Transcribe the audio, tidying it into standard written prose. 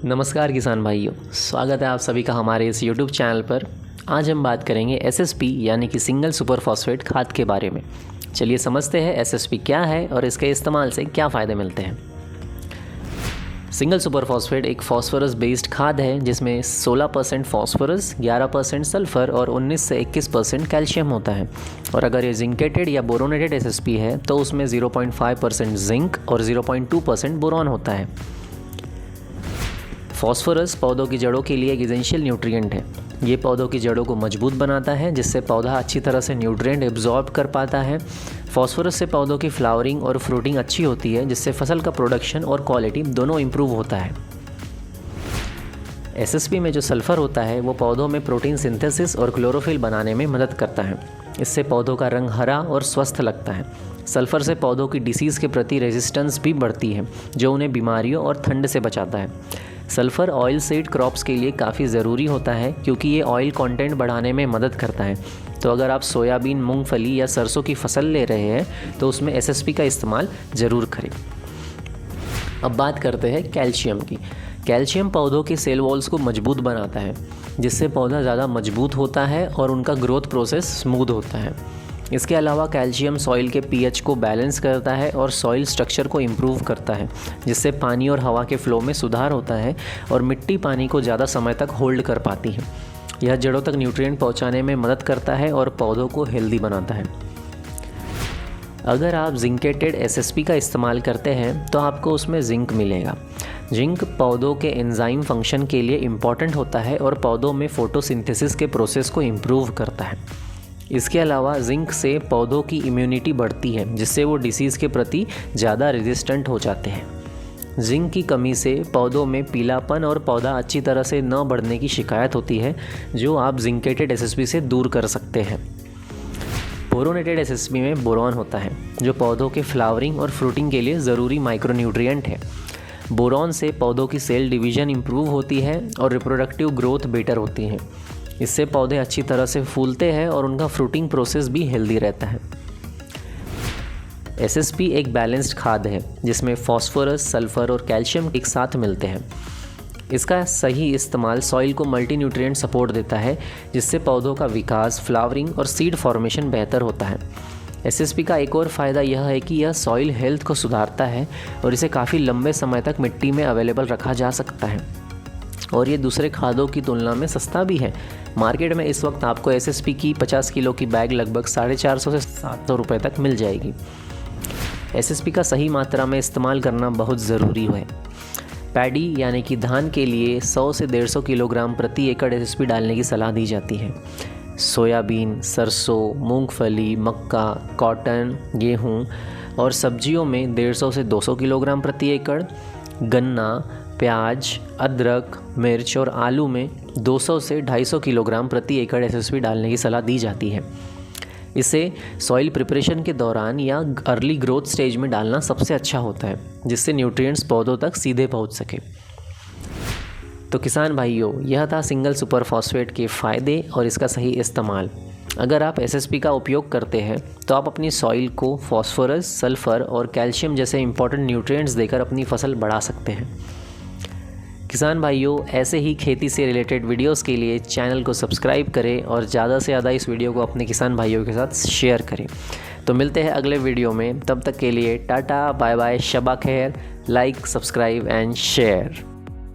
नमस्कार किसान भाइयों, स्वागत है आप सभी का हमारे इस YouTube चैनल पर। आज हम बात करेंगे SSP यानी कि सिंगल सुपर फॉस्फेट खाद के बारे में। चलिए समझते हैं SSP क्या है और इसके इस्तेमाल से क्या फ़ायदे मिलते हैं। सिंगल सुपर फॉस्फेट एक फॉस्फोरस बेस्ड खाद है जिसमें 16% फॉस्फोरस, 11% सल्फ़र और 19 से 21% कैल्शियम होता है। और अगर ये जिंकेटेड या बोरोनेटेड SSP है तो उसमें 0.5% जिंक और 0.2% बोरॉन होता है। फॉस्फोरस पौधों की जड़ों के लिए एक एसेंशियल न्यूट्रिएंट है। ये पौधों की जड़ों को मजबूत बनाता है जिससे पौधा अच्छी तरह से न्यूट्रिएंट एब्जॉर्ब कर पाता है। फॉस्फोरस से पौधों की फ्लावरिंग और फ्रूटिंग अच्छी होती है जिससे फसल का प्रोडक्शन और क्वालिटी दोनों इम्प्रूव होता है। SSP में जो सल्फ़र होता है वो पौधों में प्रोटीन सिंथेसिस और क्लोरोफिल बनाने में मदद करता है। इससे पौधों का रंग हरा और स्वस्थ लगता है। सल्फ़र से पौधों की डिसीज़ के प्रति रेजिस्टेंस भी बढ़ती है जो उन्हें बीमारियों और ठंड से बचाता है। सल्फ़र ऑयल सीड क्रॉप्स के लिए काफ़ी ज़रूरी होता है क्योंकि ये ऑयल कंटेंट बढ़ाने में मदद करता है। तो अगर आप सोयाबीन, मूंगफली या सरसों की फसल ले रहे हैं तो उसमें SSP का इस्तेमाल ज़रूर करें। अब बात करते हैं कैल्शियम की। कैल्शियम पौधों के सेल वॉल्स को मजबूत बनाता है जिससे पौधा ज़्यादा मजबूत होता है और उनका ग्रोथ प्रोसेस स्मूथ होता है। इसके अलावा कैल्शियम सॉइल के pH को बैलेंस करता है और सॉइल स्ट्रक्चर को इम्प्रूव करता है जिससे पानी और हवा के फ्लो में सुधार होता है और मिट्टी पानी को ज़्यादा समय तक होल्ड कर पाती है। यह जड़ों तक न्यूट्रिएंट पहुंचाने में मदद करता है और पौधों को हेल्दी बनाता है। अगर आप जिंकेटेड SSP का इस्तेमाल करते हैं तो आपको उसमें जिंक मिलेगा। जिंक पौधों के एंजाइम फंक्शन के लिए इम्पॉर्टेंट होता है और पौधों में फोटोसिंथेसिस के प्रोसेस को इम्प्रूव करता है। इसके अलावा जिंक से पौधों की इम्यूनिटी बढ़ती है जिससे वो डिसीज़ के प्रति ज़्यादा रेजिस्टेंट हो जाते हैं। जिंक की कमी से पौधों में पीलापन और पौधा अच्छी तरह से न बढ़ने की शिकायत होती है जो आप जिंकेटेड SSP से दूर कर सकते हैं। बोरोनेटेड SSP में बोरॉन होता है जो पौधों के फ्लावरिंग और फ्रूटिंग के लिए ज़रूरी माइक्रोन्यूट्रिएंट है। बोरॉन से पौधों की सेल डिवीज़न इम्प्रूव होती है और रिप्रोडक्टिव ग्रोथ बेटर होती है। इससे पौधे अच्छी तरह से फूलते हैं और उनका फ्रूटिंग प्रोसेस भी हेल्दी रहता है। SSP एक बैलेंस्ड खाद है जिसमें फॉस्फोरस, सल्फ़र और कैल्शियम एक साथ मिलते हैं। इसका सही इस्तेमाल सॉइल को मल्टी न्यूट्रिएंट सपोर्ट देता है जिससे पौधों का विकास, फ्लावरिंग और सीड फॉर्मेशन बेहतर होता है। SSP का एक और फ़ायदा यह है कि यह सॉइल हेल्थ को सुधारता है और इसे काफ़ी लंबे समय तक मिट्टी में अवेलेबल रखा जा सकता है और ये दूसरे खादों की तुलना में सस्ता भी है। मार्केट में इस वक्त आपको SSP की 50 किलो की बैग लगभग 450 से 700 रुपये तक मिल जाएगी। SSP का सही मात्रा में इस्तेमाल करना बहुत ज़रूरी है। पैडी यानी कि धान के लिए 100 से 150 किलोग्राम प्रति एकड़ SSP डालने की सलाह दी जाती है। सोयाबीन, सरसों, मूंगफली, मक्का, कॉटन, गेहूँ और सब्जियों में 150 से 200 किलोग्राम प्रति एकड़, गन्ना, प्याज, अदरक, मिर्च और आलू में 200 से 250 किलोग्राम प्रति एकड़ SSP डालने की सलाह दी जाती है। इसे सॉइल प्रिपरेशन के दौरान या अर्ली ग्रोथ स्टेज में डालना सबसे अच्छा होता है जिससे न्यूट्रिएंट्स पौधों तक सीधे पहुंच सके। तो किसान भाइयों, यह था सिंगल सुपर फॉस्फेट के फ़ायदे और इसका सही इस्तेमाल। अगर आप SSP का उपयोग करते हैं तो आप अपनी सॉइल को फॉस्फोरस, सल्फ़र और कैल्शियम जैसे इंपॉर्टेंट न्यूट्रिएंट्स देकर अपनी फसल बढ़ा सकते हैं। किसान भाइयों, ऐसे ही खेती से रिलेटेड वीडियोस के लिए चैनल को सब्सक्राइब करें और ज़्यादा से ज़्यादा इस वीडियो को अपने किसान भाइयों के साथ शेयर करें। तो मिलते हैं अगले वीडियो में, तब तक के लिए टाटा, बाय बाय, शबा खैर, लाइक, सब्सक्राइब एंड शेयर।